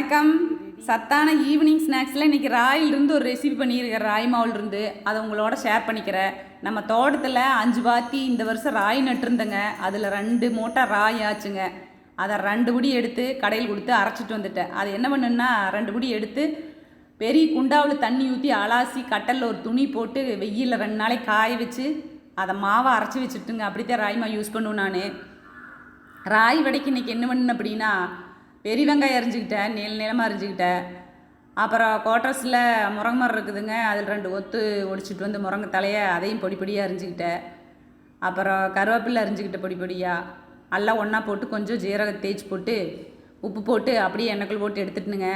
வணக்கம். சத்தான ஈவினிங் ஸ்நாக்ஸில் இன்றைக்கி ராயிலிருந்து ஒரு ரெசிபி பண்ணியிருக்கேன். ராய் மாவுலிருந்து அதை உங்களோட ஷேர் பண்ணிக்கிறேன். நம்ம தோட்டத்தில் 5 பாத்தி இந்த வருஷம் ராய் நட்டுருந்தேங்க. அதில் 2 மூட்டை ராய் ஆச்சுங்க. அதை 2 புடி எடுத்து கடையில் கொடுத்து அரைச்சிட்டு வந்துட்டேன். அது என்ன பண்ணுன்னா 2 புடி எடுத்து பெரிய குண்டாவில் தண்ணி ஊற்றி அலாசி கட்டலில் ஒரு துணி போட்டு வெயிலில் 2 நாளைக்கு காய வச்சு அதை மாவை அரைச்சி வச்சுட்டுங்க. அப்படித்தான் ராய் மாவு யூஸ் பண்ணுவேன் நான். ராய் வடைக்கு இன்றைக்கி என்ன பண்ணேன் அப்படின்னா, பெரிய வெங்காயம் அரிஞ்சிக்கிட்டேன், நீளமாக அரிஞ்சிக்கிட்டேன். அப்புறம் கோட்ரஸில் முருங்கை மரம் இருக்குதுங்க, அதில் 2 ஒத்து ஒடிச்சிட்டு வந்து முருங்கை தலையை அதையும் பொடி பொடியாக அரிஞ்சிக்கிட்டேன். அப்புறம் கருவேப்பிலை அரிஞ்சிக்கிட்டேன் பொடி பொடியாக. எல்லாம் ஒன்றா போட்டு கொஞ்சம் ஜீரகம் தேய்ச்சி போட்டு உப்பு போட்டு அப்படியே எண்ணெய்க்குள் போட்டு எடுத்துட்டுனுங்க.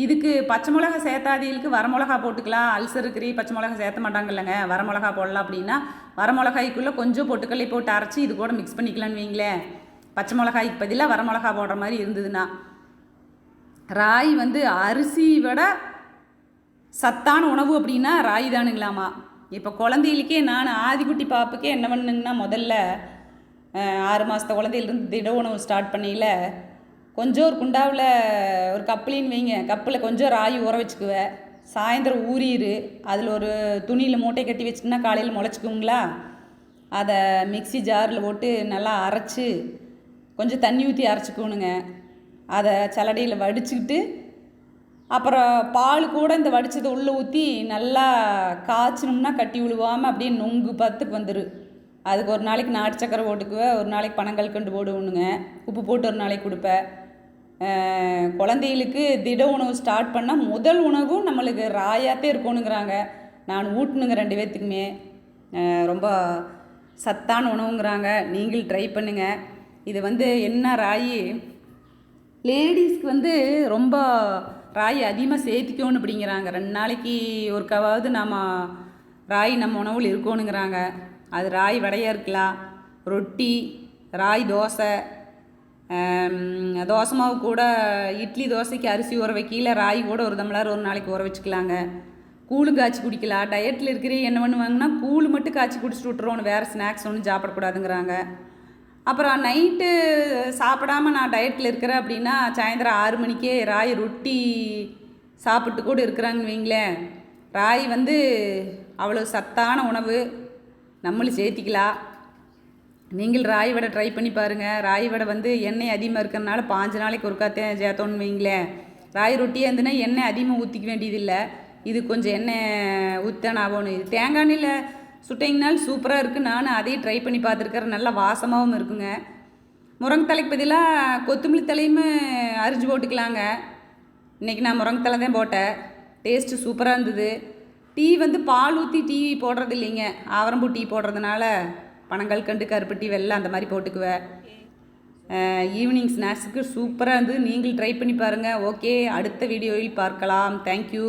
இதுக்கு பச்சை மிளகா சேர்த்தாதிகளுக்கு வரமிளகா போட்டுக்கலாம். அல்சர் இருக்கிற பச்சை மிளகா சேர்த்த மாட்டாங்க இல்லைங்க, வரமிளகா போடலாம். அப்படின்னா வரமிளகாய்க்குள்ளே கொஞ்சம் பொட்டுக்கல்லை போட்டு அரைச்சி இது கூட மிக்ஸ் பண்ணிக்கலான்னு வைங்களேன். பச்சை மிளகாய்க்கு பதிலாக வரமிளகா போடுற மாதிரி இருந்ததுன்னா. ராய் வந்து அரிசி விட சத்தான உணவு அப்படின்னா ராய் தானுங்களாமா. இப்போ குழந்தைகளுக்கே நான் ஆதிக்குட்டி பாப்புக்கே என்ன பண்ணுங்கன்னா, முதல்ல 6 மாதத்த குழந்தையிலேருந்து திட உணவு ஸ்டார்ட் பண்ணியில் கொஞ்சம் ஒரு குண்டாவில் ஒரு கப்புலின்னு வைங்க, கப்பில் கொஞ்சம் ராய் ஊற வச்சுக்குவேன். சாயந்தரம் ஊறிடு, அதில் ஒரு துணியில் மூட்டை கட்டி வச்சுட்டுனா காலையில் முளைச்சிக்குங்களா. அதை மிக்சி ஜாரில் போட்டு நல்லா அரைச்சி கொஞ்சம் தண்ணி ஊற்றி அரைச்சிக்கணுங்க. அதை சலடையில் வடிச்சுக்கிட்டு அப்புறம் பால் கூட இந்த வடித்ததை உள்ளே ஊற்றி நல்லா காய்ச்சினோம்னா கட்டி விழுவாமல் அப்படியே நொங்கு பத்துக்கு வந்துடும். அதுக்கு ஒரு நாளைக்கு நாட்டு சக்கரை போட்டுக்குவேன், ஒரு நாளைக்கு பனங்கல்கண்டு போடுவோனுங்க, உப்பு போட்டு ஒரு நாளைக்கு கொடுப்பேன். குழந்தைகளுக்கு திட உணவு ஸ்டார்ட் பண்ணால் முதல் உணவும் நம்மளுக்கு ராயாத்தே இருக்கணுங்கிறாங்க. நான் ஊட்டணுங்க 2 பேர்த்துக்குமே. ரொம்ப சத்தான உணவுங்கிறாங்க. நீங்கள் ட்ரை பண்ணுங்கள். இது வந்து என்ன ராய், லேடிஸ்க்கு வந்து ரொம்ப ராய் அதிகமாக சேர்த்திக்கணும் அப்படிங்கிறாங்க. 2 நாளைக்கு ஒரு கவாவது நம்ம ராய் நம்ம உணவில் இருக்கணுங்கிறாங்க. அது ராய் வடையாக இருக்கலாம், ரொட்டி, ராய் தோசை, தோசை மாவு கூட இட்லி தோசைக்கு அரிசி ஊற வைக்கல ராய் கூட ஒரு டம்ளர் ஒரு நாளைக்கு ஊற வச்சுக்கலாங்க. கூழும் காய்ச்சி குடிக்கலாம். டயட்டில் இருக்கிற என்ன பண்ணுவாங்கன்னா, கூழ் மட்டும் காய்ச்சி குடிச்சிட்டு விட்ருவோன்னு, வேறு ஸ்நாக்ஸ் ஒன்றும் சாப்பிடக்கூடாதுங்கிறாங்க. அப்புறம் நைட்டு சாப்பிடாமல் நான் டயட்டில் இருக்கிறேன் அப்படின்னா சாயந்தரம் 6 மணிக்கே ராய் ரொட்டி சாப்பிட்டு கூட இருக்கிறாங்கன்னு வைங்களேன். ராய் வந்து அவ்வளோ சத்தான உணவு, நம்மளும் சேர்த்திக்கலாம். நீங்கள் ராய் வடை ட்ரை பண்ணி பாருங்கள். ராய் வடை வந்து எண்ணெய் அதிகமாக இருக்கிறனால 5 நாளைக்கு ஒருக்காத்தேன் சேர்த்தோன்னு வைங்களேன். ராய் ரொட்டியாக இருந்துன்னா எண்ணெய் அதிகமாக ஊற்றிக்க வேண்டியதில்லை. இது கொஞ்சம் எண்ணெய் ஊற்றான ஆகணும். இது தேங்காய் எண்ணெயில் சுட்டிங்கனாலும் சூப்பராக இருக்குது. நான் அதையும் ட்ரை பண்ணி பார்த்துருக்கேன். நல்லா வாசமாகவும் இருக்குங்க. முருங்கை தலைக்கு பதிலாக கொத்தமல்லி தலையுமே அரிஞ்சு போட்டுக்கலாங்க. இன்றைக்கி நான் முருங்கை தலை தான் போட்டேன். டேஸ்ட்டு சூப்பராக இருந்தது. டீ வந்து பால் ஊற்றி டீ போடுறது இல்லைங்க, ஆவரம்பூ டீ போடுறதுனால பனங்கல்கண்டு, கருப்பு டீ, வெல்லம் அந்த மாதிரி போட்டுக்குவேன். ஈவினிங் ஸ்நாக்ஸுக்கு சூப்பராக இருந்தது. நீங்கள் ட்ரை பண்ணி பாருங்கள். ஓகே, அடுத்த வீடியோவில் பார்க்கலாம். தேங்க்யூ.